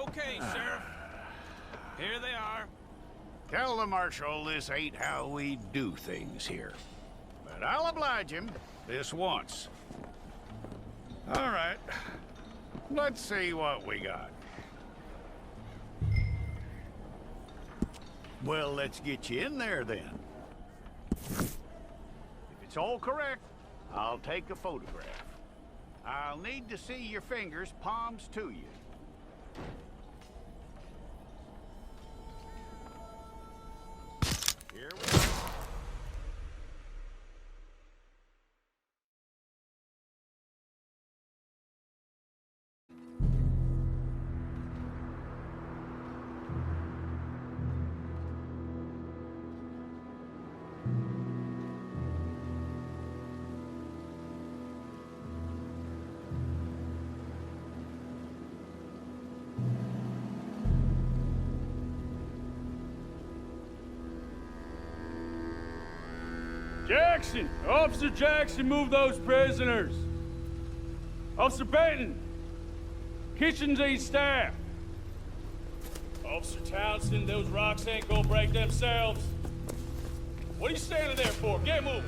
Okay, Sheriff. Here they are. Tell the Marshal this ain't how we do things here. But I'll oblige him this once. All right. Let's see what we got. Well, let's get you in there then. If it's all correct, I'll take a photograph. I'll need to see your fingers, palms to you. Here we go. Jackson! Officer Jackson, move those prisoners! Officer Benton! Kitchens ain't staff! Officer Townsend, those rocks ain't gonna break themselves. What are you standing there for? Get moving!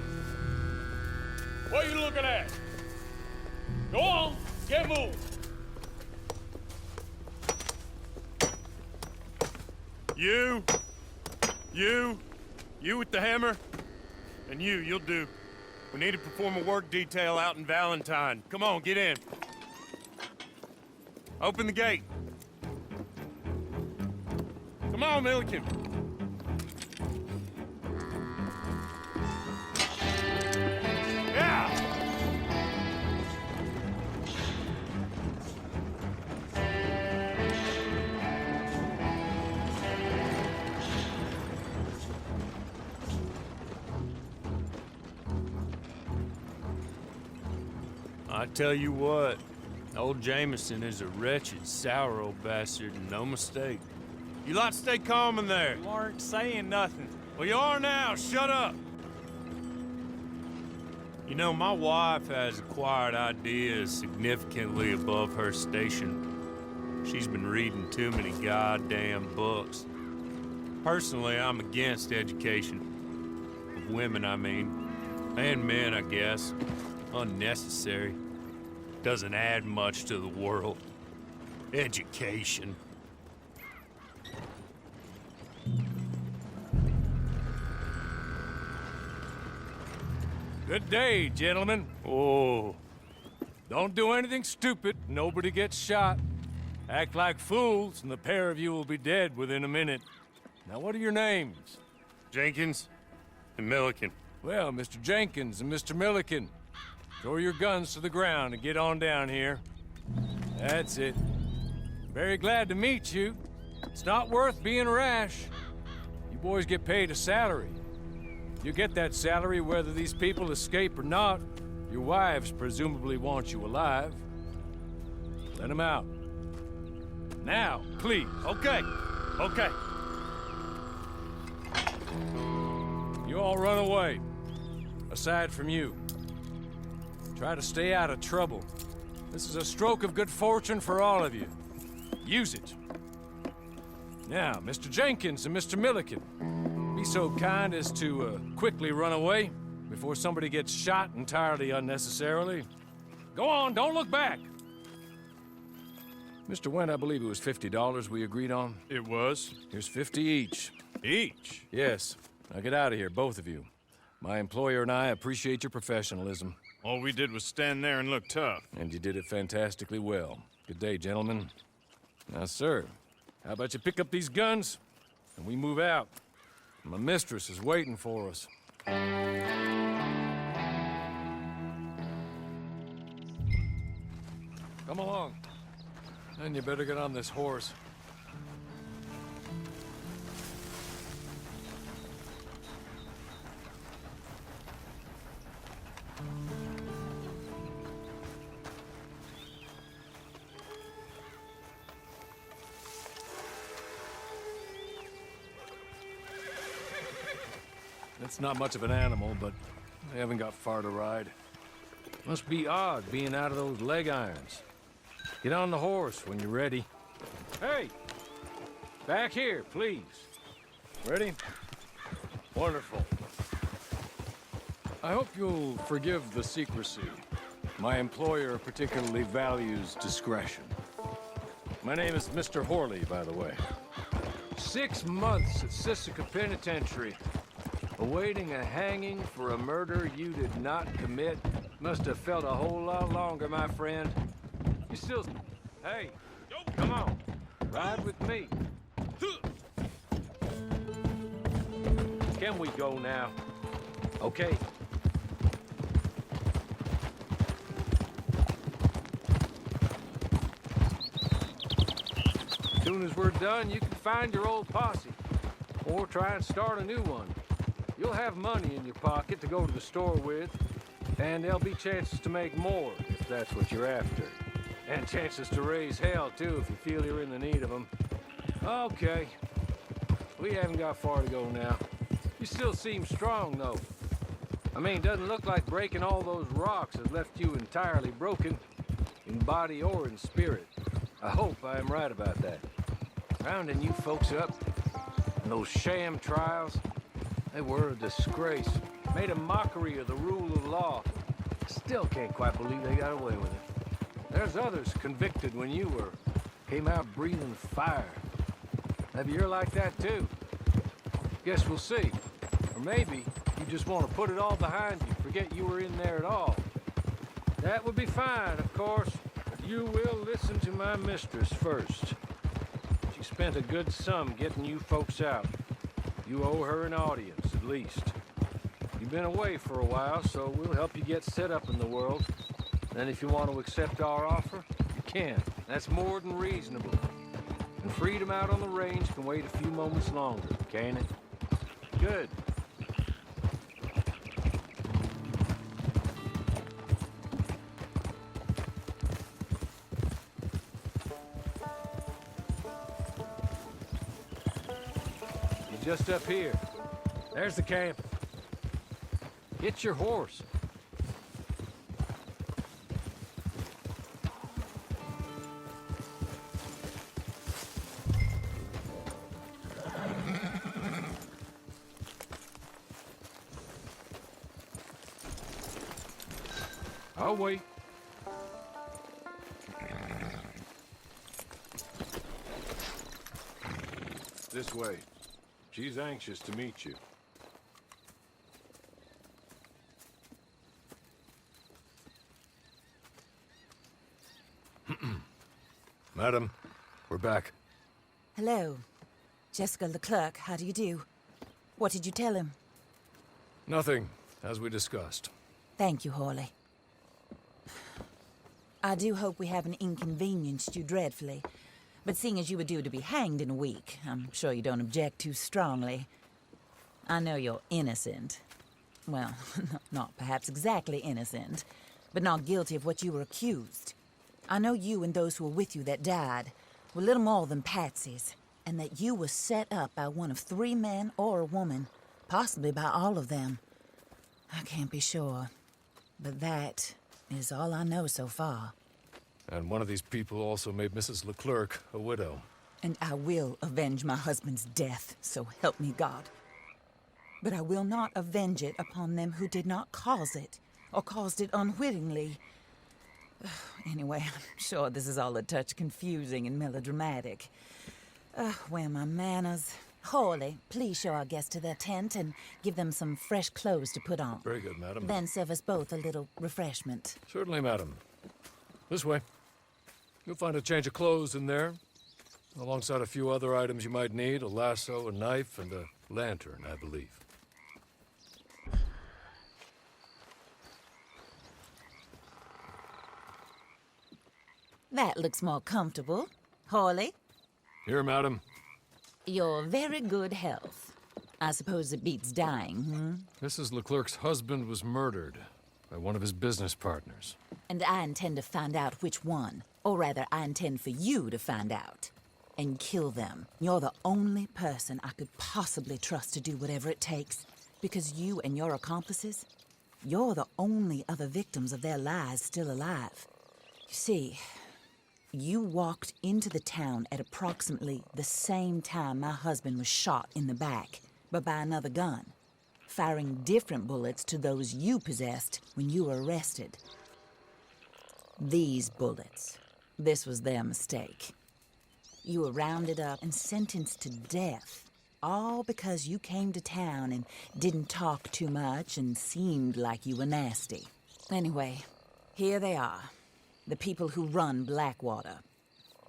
What are you looking at? Go on, get moving! You with the hammer? And you'll do. We need to perform a work detail out in Valentine. Come on, get in. Open the gate. Come on, Milliken. Yeah! I tell you what, old Jameson is a wretched, sour old bastard, and no mistake. You lot stay calm in there. You aren't saying nothing. Well, you are now. Shut up. You know, my wife has acquired ideas significantly above her station. She's been reading too many goddamn books. Personally, I'm against education. Of women, I mean. And men, I guess. Unnecessary. Doesn't add much to the world. Education. Good day, gentlemen. Oh. Don't do anything stupid, nobody gets shot. Act like fools, and the pair of you will be dead within a minute. Now, what are your names? Jenkins and Milliken. Well, Mr. Jenkins and Mr. Milliken, throw your guns to the ground and get on down here. That's it. Very glad to meet you. It's not worth being rash. You boys get paid a salary. You get that salary whether these people escape or not. Your wives presumably want you alive. Let them out. Now, please. Okay. You all run away. Aside from you. Try to stay out of trouble. This is a stroke of good fortune for all of you. Use it. Now, Mr. Jenkins and Mr. Milliken, be so kind as to quickly run away before somebody gets shot entirely unnecessarily. Go on, don't look back. Mr. Wendt, I believe it was $50 we agreed on. It was. Here's 50 each. Each? Yes. Now get out of here, both of you. My employer and I appreciate your professionalism. All we did was stand there and look tough. And you did it fantastically well. Good day, gentlemen. Now, sir, how about you pick up these guns and we move out? My mistress is waiting for us. Come along. And you better get on this horse. It's not much of an animal, but they haven't got far to ride. Must be odd being out of those leg irons. Get on the horse when you're ready. Hey! Back here, please. Ready? Wonderful. I hope you'll forgive the secrecy. My employer particularly values discretion. My name is Mr. Horley, by the way. 6 months at Sisika Penitentiary, awaiting a hanging for a murder you did not commit. Must have felt a whole lot longer, my friend. You still... Hey, come on. Ride with me. Can we go now? Okay. As soon as we're done, you can find your old posse. Or try and start a new one. You'll have money in your pocket to go to the store with. And there'll be chances to make more, if that's what you're after. And chances to raise hell, too, if you feel you're in the need of them. Okay. We haven't got far to go now. You still seem strong, though. I mean, doesn't look like breaking all those rocks has left you entirely broken, in body or in spirit. I hope I am right about that. Rounding you folks up, and those sham trials, they were a disgrace. Made a mockery of the rule of law. Still can't quite believe they got away with it. There's others convicted when you were. Came out breathing fire. Maybe you're like that too. Guess we'll see. Or maybe you just want to put it all behind you, forget you were in there at all. That would be fine, of course. You will listen to my mistress first. She spent a good sum getting you folks out. You owe her an audience, at least. You've been away for a while, so we'll help you get set up in the world. Then if you want to accept our offer, you can. That's more than reasonable. And freedom out on the range can wait a few moments longer, can't it? Good. You're just up here. There's the camp. Get your horse. I'll wait. This way. She's anxious to meet you. Madam, we're back. Hello. Jessica Leclerc, how do you do? What did you tell him? Nothing, as we discussed. Thank you, Hawley. I do hope we haven't inconvenienced you dreadfully. But seeing as you were due to be hanged in a week, I'm sure you don't object too strongly. I know you're innocent. Well, not perhaps exactly innocent, but not guilty of what you were accused. I know you and those who were with you that died were little more than patsies, and that you were set up by one of 3 men or a woman, possibly by all of them. I can't be sure, but that is all I know so far. And one of these people also made Mrs. Leclerc a widow. And I will avenge my husband's death, so help me God. But I will not avenge it upon them who did not cause it, or caused it unwittingly. Anyway, I'm sure this is all a touch confusing and melodramatic. Where are my manners? Hawley, please show our guests to their tent and give them some fresh clothes to put on. Very good, madam. Then serve us both a little refreshment. Certainly, madam. This way. You'll find a change of clothes in there, alongside a few other items you might need, a lasso, a knife, and a lantern, I believe. That looks more comfortable. Hawley? Here, madam. Your very good health. I suppose it beats dying, Mrs. Leclerc's husband was murdered by one of his business partners. And I intend to find out which one. Or rather, I intend for you to find out. And kill them. You're the only person I could possibly trust to do whatever it takes. Because you and your accomplices, you're the only other victims of their lies still alive. You see, You walked into the town at approximately the same time my husband was shot in the back, but by another gun, firing different bullets to those you possessed when you were arrested. These bullets, this was their mistake. You were rounded up and sentenced to death, all because you came to town and didn't talk too much and seemed like you were nasty. Anyway, here they are, the people who run Blackwater.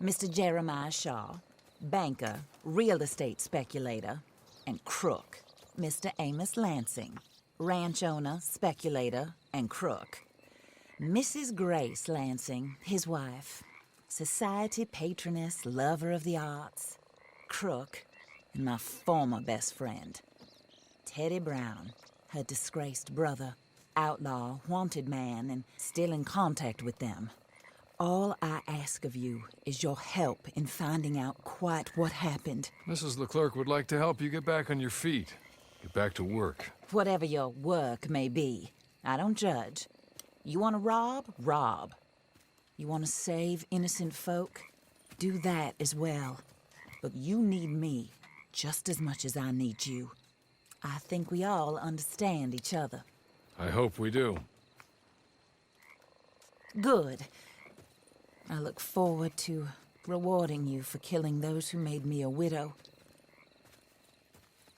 Mr. Jeremiah Shaw, banker, real estate speculator, and crook. Mr. Amos Lansing, ranch owner, speculator, and crook. Mrs. Grace Lansing, his wife, society patroness, lover of the arts, crook, and my former best friend. Teddy Brown, her disgraced brother, outlaw, wanted man, and still in contact with them. All I ask of you is your help in finding out quite what happened. Mrs. Leclerc would like to help you get back on your feet. Get back to work. Whatever your work may be, I don't judge. You want to rob? Rob. You want to save innocent folk? Do that as well. But you need me just as much as I need you. I think we all understand each other. I hope we do. Good. I look forward to rewarding you for killing those who made me a widow.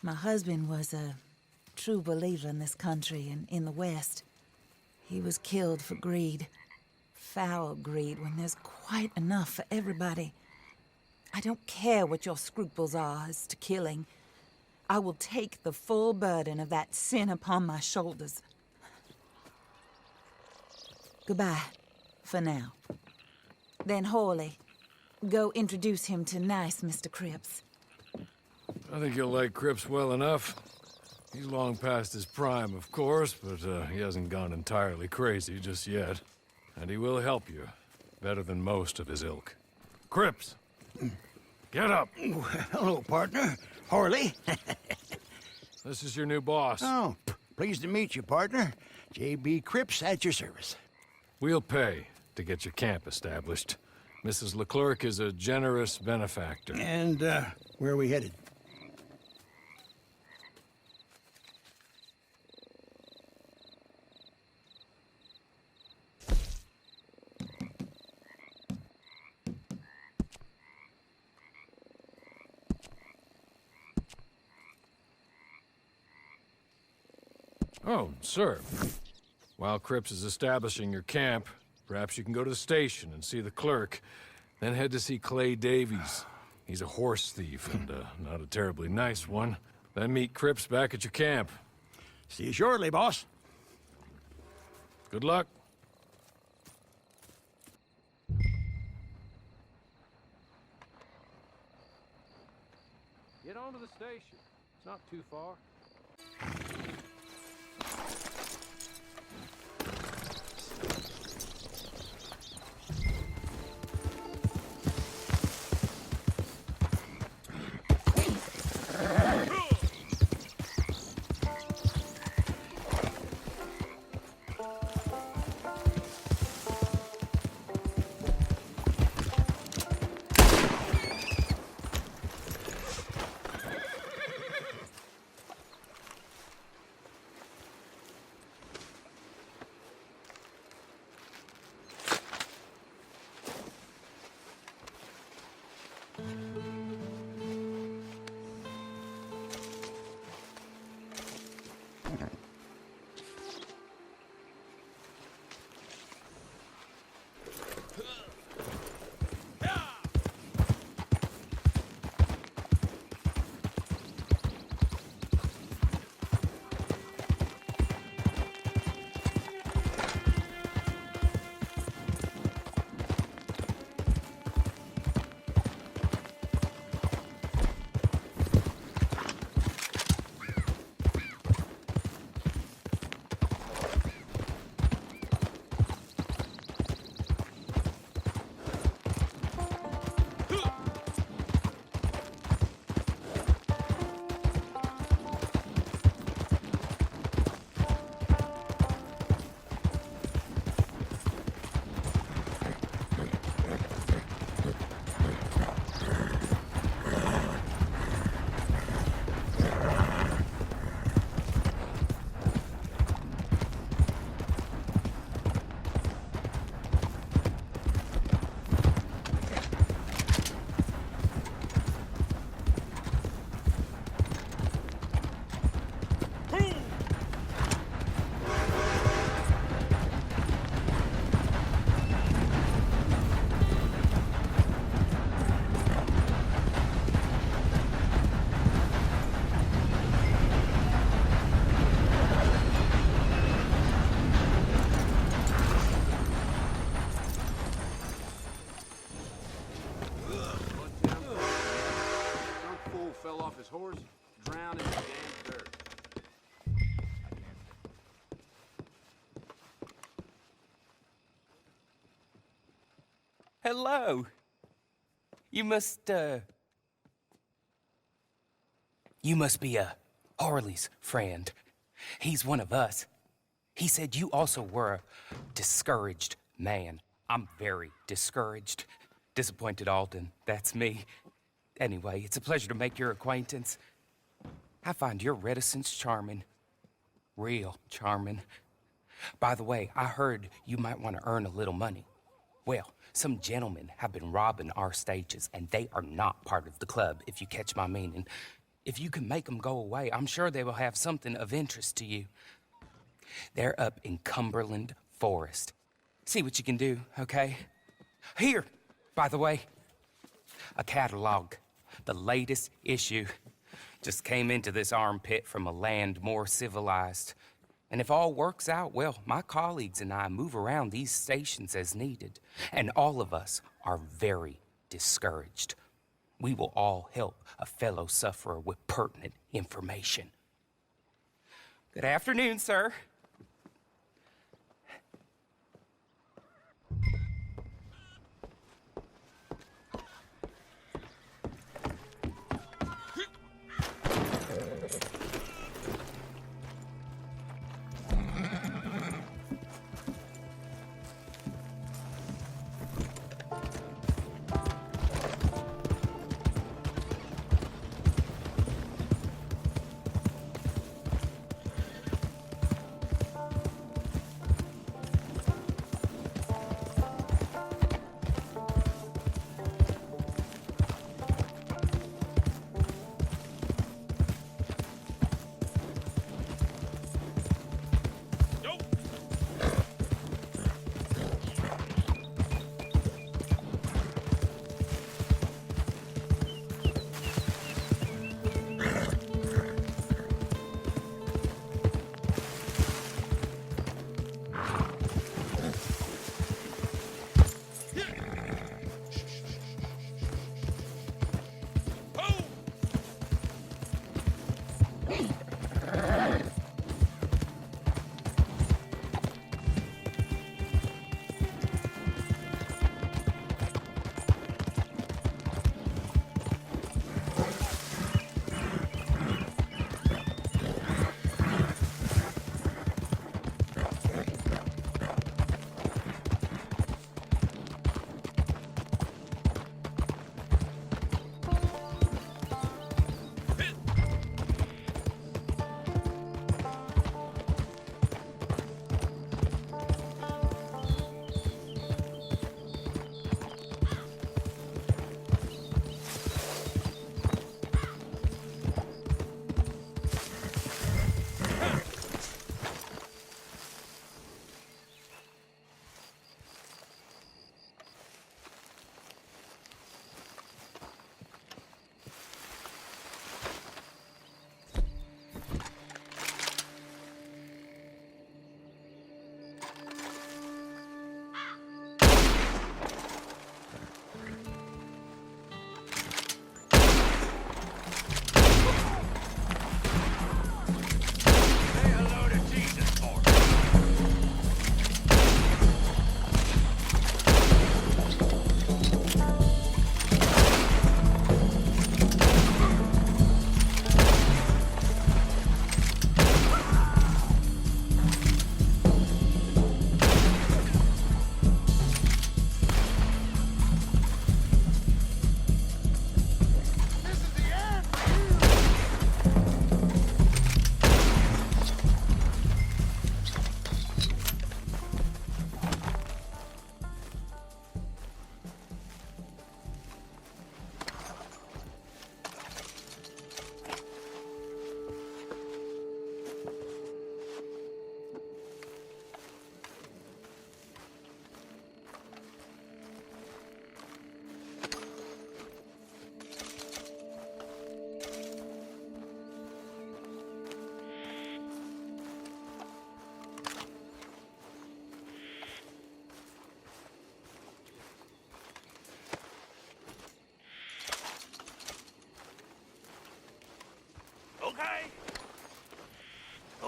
My husband was a true believer in this country and in the West. He was killed for greed. Foul greed when there's quite enough for everybody. I don't care what your scruples are as to killing. I will take the full burden of that sin upon my shoulders. Goodbye, for now. Then Hawley, go introduce him to nice Mr. Cripps. I think you'll like Cripps well enough. He's long past his prime, of course, but he hasn't gone entirely crazy just yet. And he will help you, better than most of his ilk. Cripps! Get up! Hello, partner. Harley. This is your new boss. Oh, pleased to meet you, partner. J.B. Cripps at your service. We'll pay to get your camp established. Mrs. Leclerc is a generous benefactor. And, where are we headed? Oh, sir. While Cripps is establishing your camp, perhaps you can go to the station and see the clerk, then head to see Clay Davies. He's a horse thief, and not a terribly nice one. Then meet Cripps back at your camp. See you shortly, boss. Good luck. Get on to the station. It's not too far. horse drowned in the damn dirt. Hello. You must be Harley's friend. He's one of us. He said you also were a discouraged man. I'm very discouraged. Disappointed Alden, that's me. Anyway, it's a pleasure to make your acquaintance. I find your reticence charming. Real charming. By the way, I heard you might want to earn a little money. Well, some gentlemen have been robbing our stages, and they are not part of the club, if you catch my meaning. If you can make them go away, I'm sure they will have something of interest to you. They're up in Cumberland Forest. See what you can do, okay? Here, by the way, a catalog. The latest issue. Just came into this armpit from a land more civilized. And if all works out, well, my colleagues and I move around these stations as needed. And all of us are very discouraged. We will all help a fellow sufferer with pertinent information. Good afternoon, sir.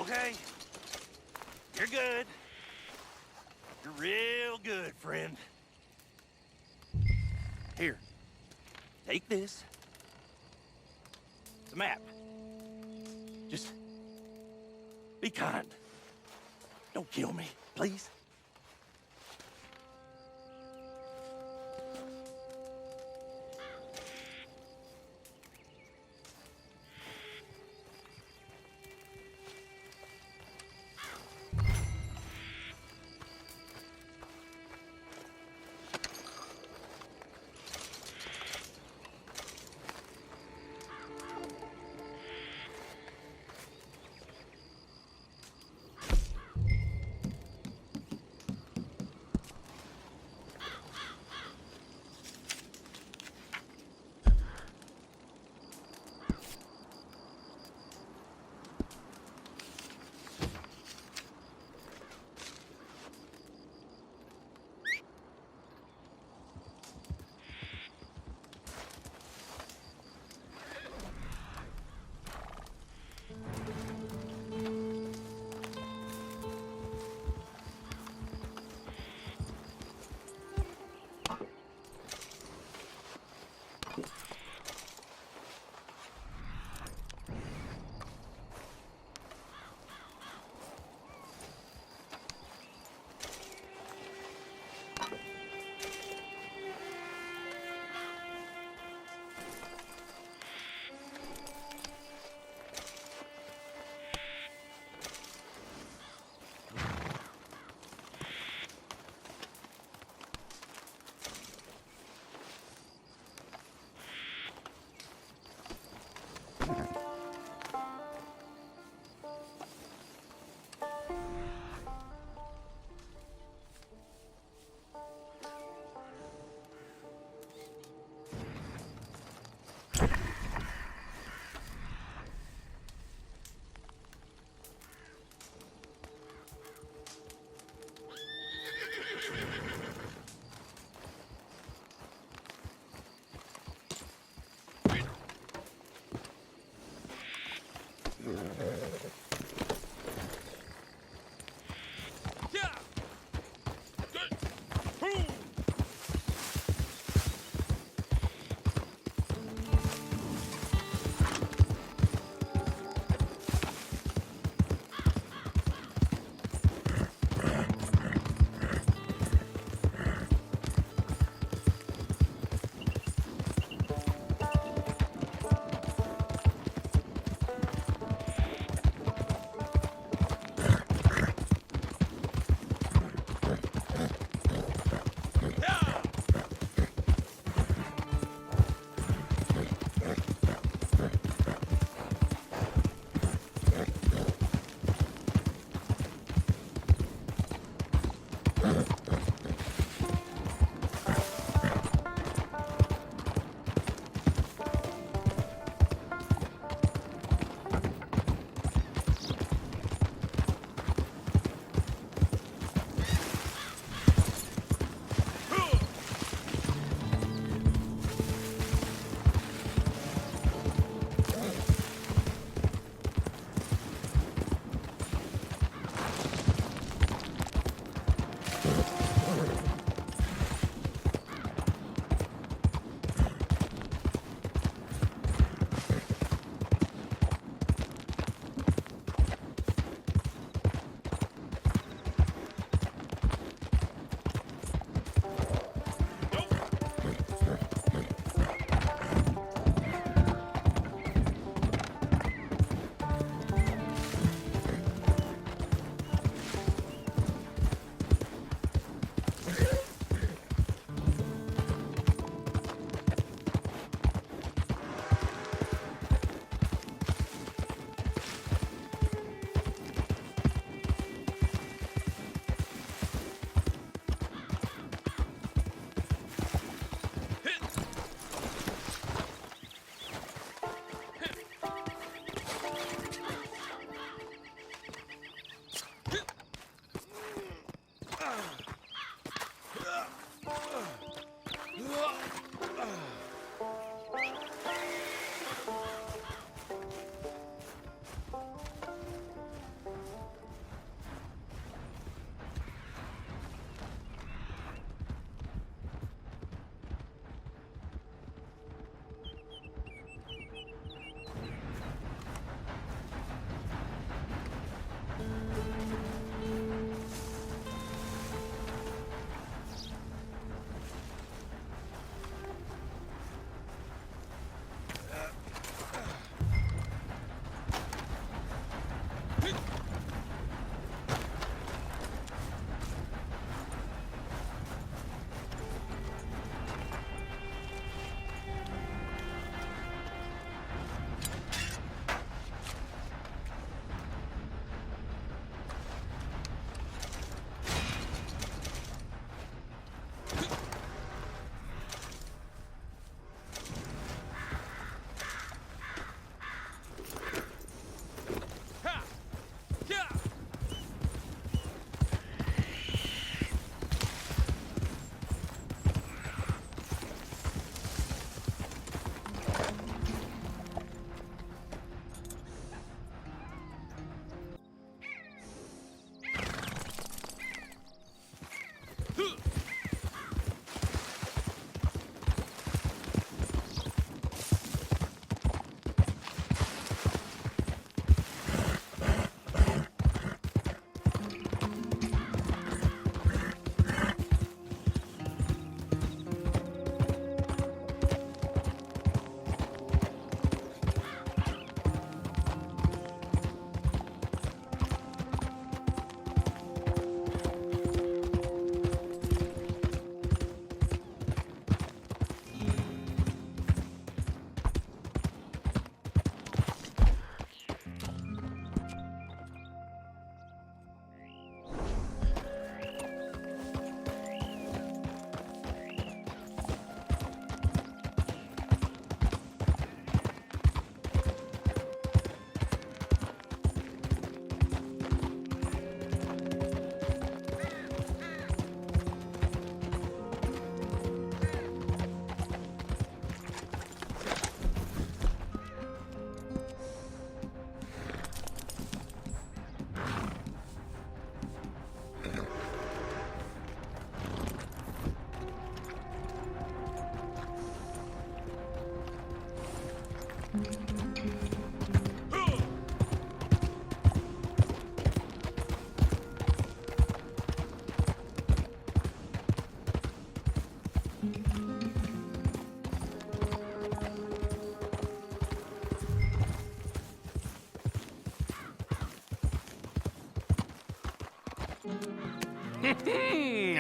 okay? You're good. You're real good, friend. Here, take this. It's a map. Just be kind. Don't kill me, please.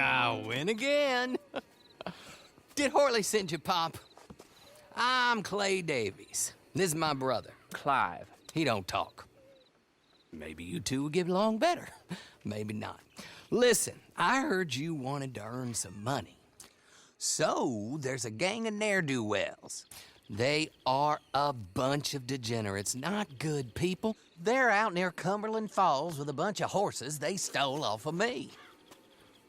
I win again. Did Horley send you, Pop? I'm Clay Davies. This is my brother, Clive. He don't talk. Maybe you two will get along better. Maybe not. Listen, I heard you wanted to earn some money. So, there's a gang of ne'er-do-wells. They are a bunch of degenerates, not good people. They're out near Cumberland Falls with a bunch of horses they stole off of me.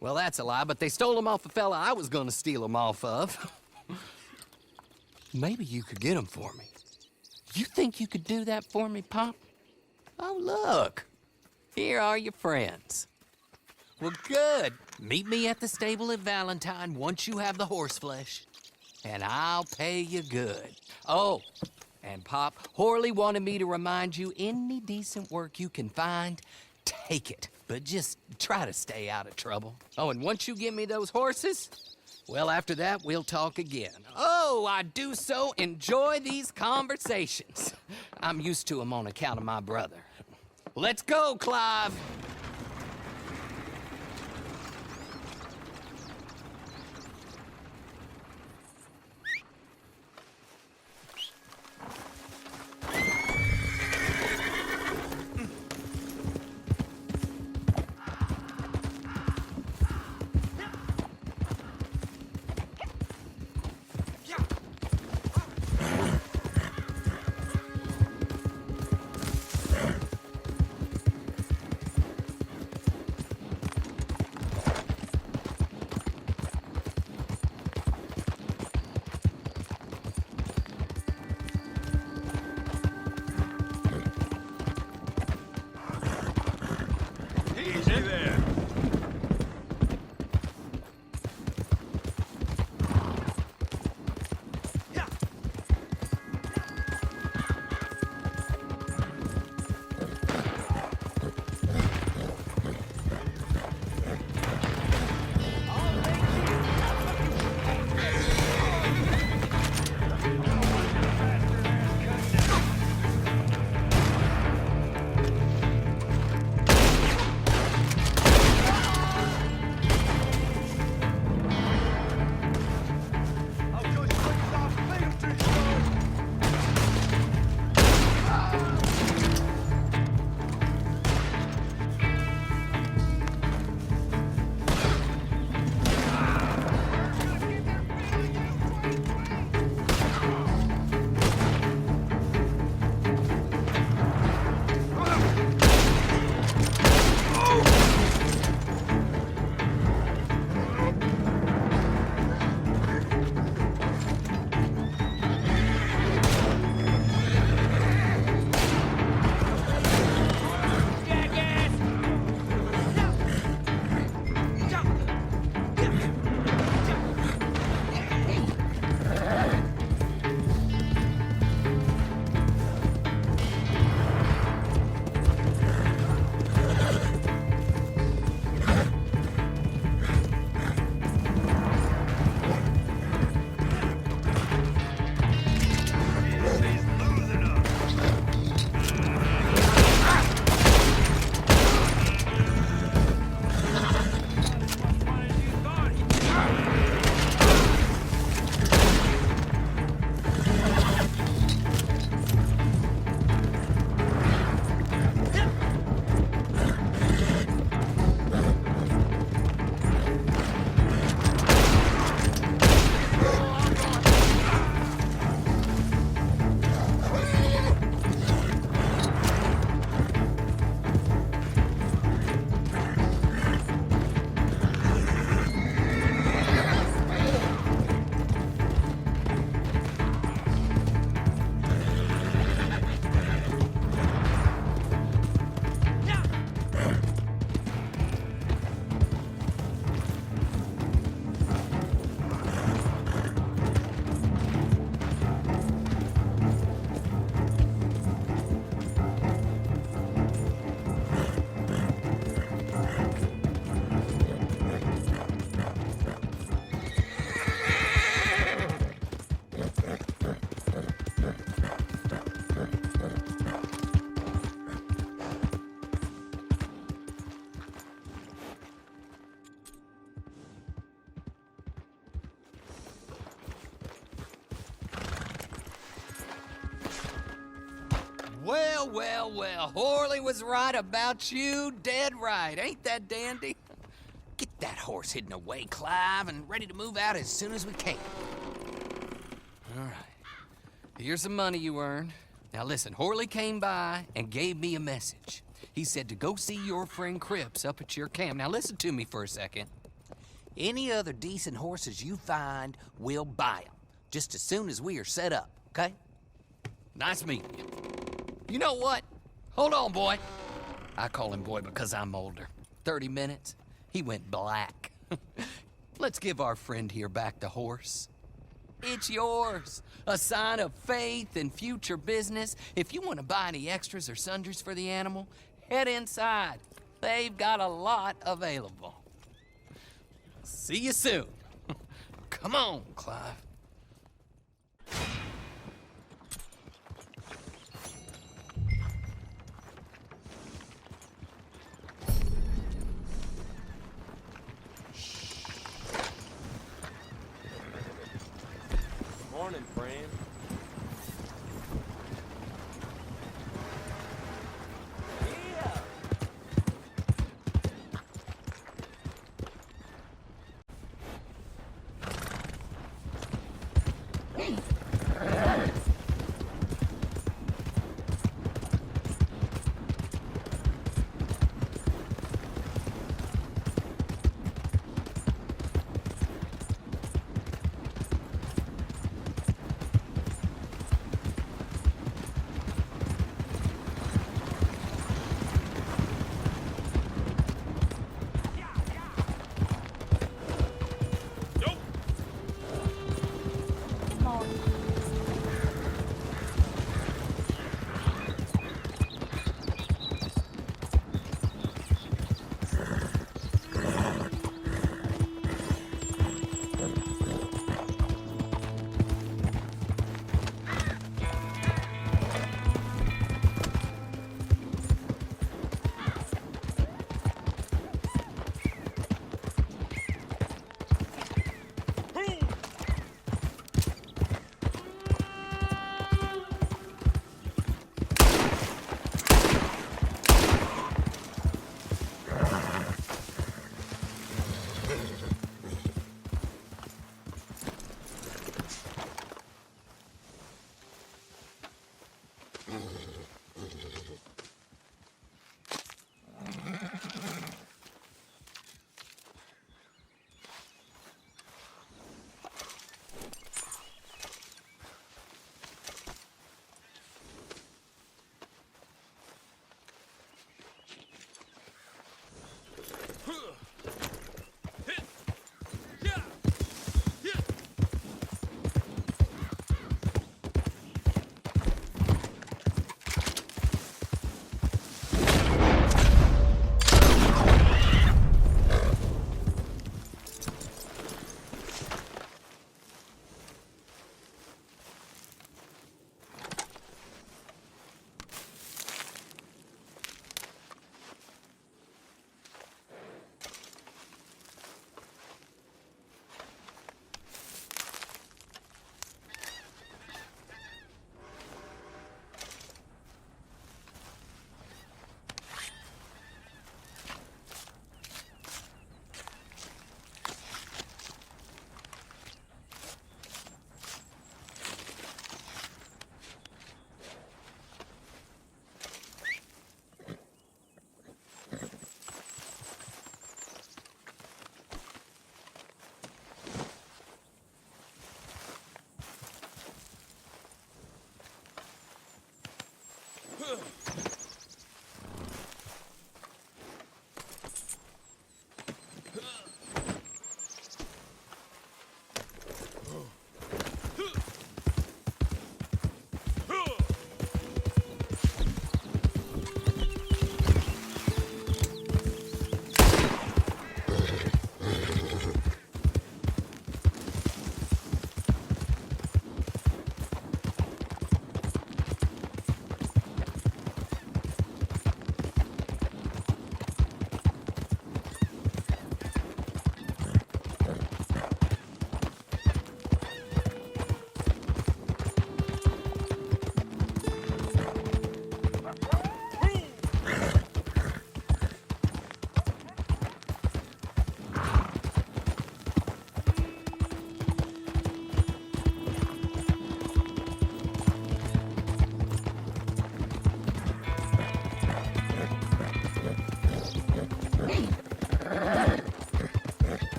Well, that's a lie, but they stole them off a fella I was gonna steal them off of. Maybe you could get them for me. You think you could do that for me, Pop? Oh, look. Here are your friends. Well, good. Meet me at the stable at Valentine once you have the horse flesh, and I'll pay you good. Oh, and Pop, Horley wanted me to remind you, any decent work you can find, take it. But just try to stay out of trouble. Oh, and once you give me those horses, well, after that, we'll talk again. Oh, I do so enjoy these conversations. I'm used to them on account of my brother. Let's go, Clive. Well, well, well. Horley was right about you, dead right. Ain't that dandy? Get that horse hidden away, Clive, and ready to move out as soon as we can. All right. Here's the money you earned. Now listen, Horley came by and gave me a message. He said to go see your friend Cripps up at your camp. Now listen to me for a second. Any other decent horses you find, we'll buy them. Just as soon as we are set up, okay? Nice meeting you. You know what? Hold on, boy. I call him boy because I'm older. 30 minutes, he went black. Let's give our friend here back the horse. It's yours. A sign of faith and future business. If you want to buy any extras or sundries for the animal, head inside. They've got a lot available. See you soon. Come on, Clive. Morning, friend.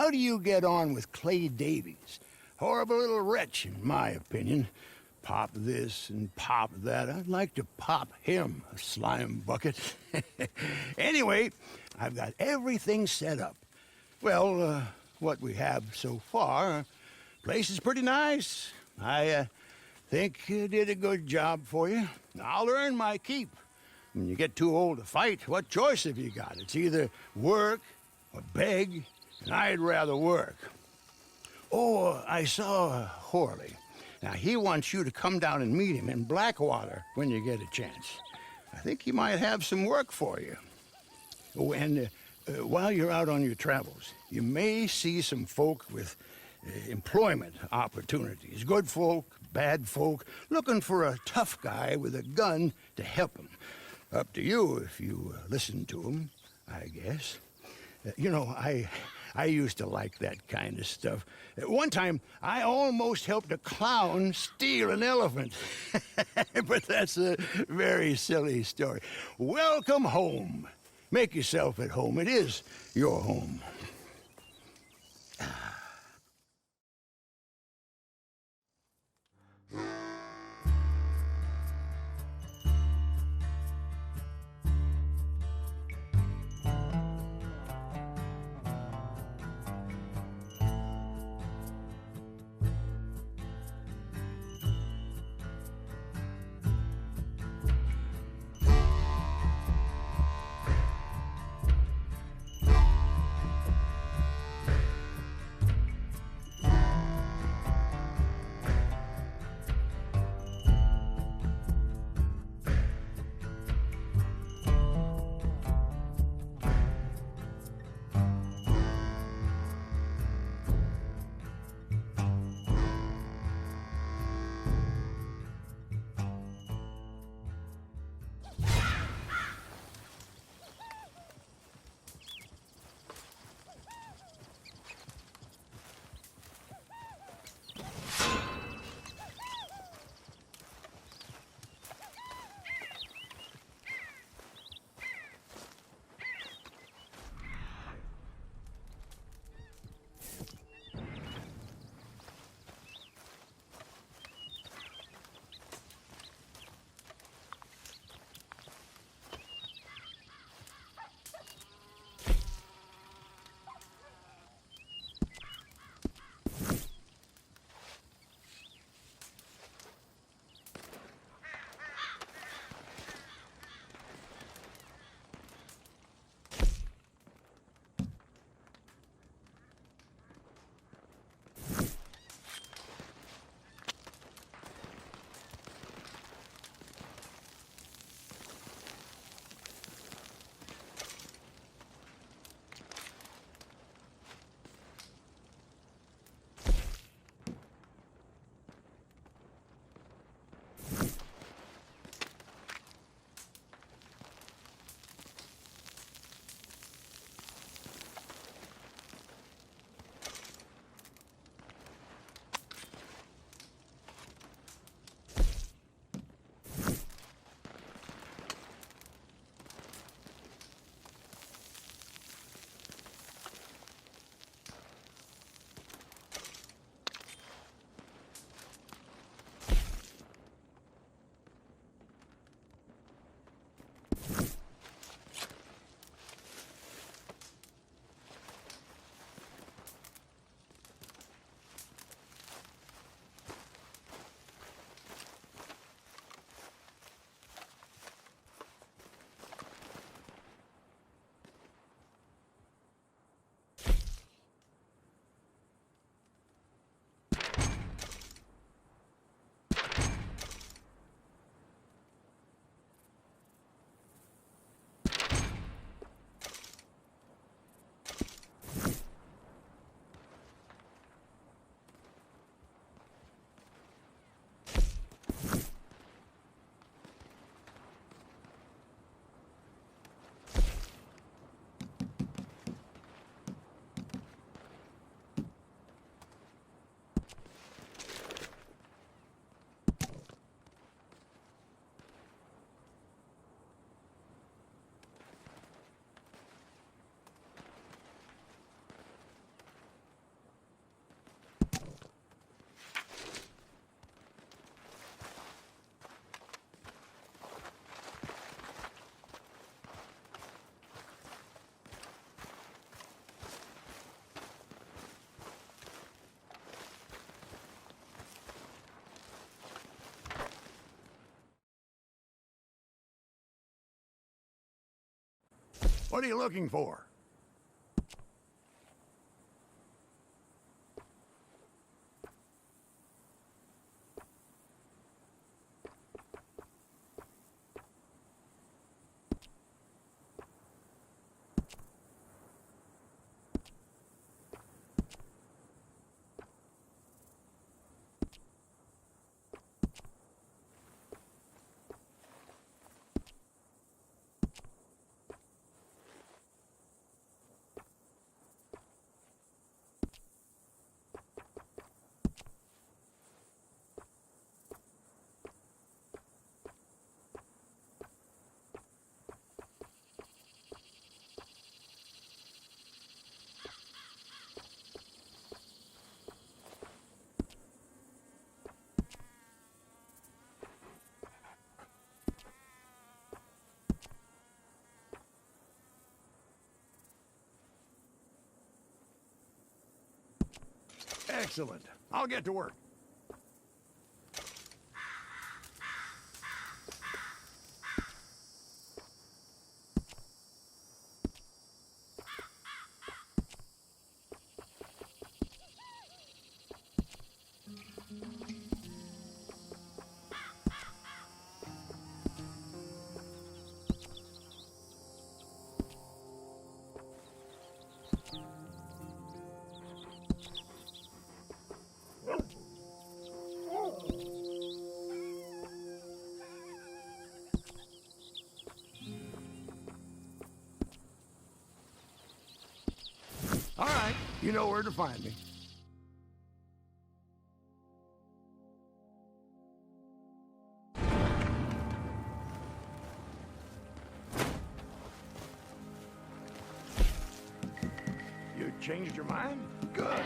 how do you get on with Clay Davies? Horrible little wretch, in my opinion. Pop this and pop that. I'd like to pop him, a slime bucket. Anyway, I've got everything set up. Well, what we have so far, place is pretty nice. I think you did a good job for you. I'll earn my keep. When you get too old to fight, what choice have you got? It's either work or beg, and I'd rather work. Oh, I saw Horley. Now, he wants you to come down and meet him in Blackwater when you get a chance. I think he might have some work for you. Oh, and while you're out on your travels, you may see some folk with employment opportunities. Good folk, bad folk, looking for a tough guy with a gun to help them. Up to you if you listen to them, I guess. You know, I used to like that kind of stuff. One time, I almost helped a clown steal an elephant. But that's a very silly story. Welcome home. Make yourself at home. It is your home. What are you looking for? Excellent. I'll get to work. All right, you know where to find me. You changed your mind? Good.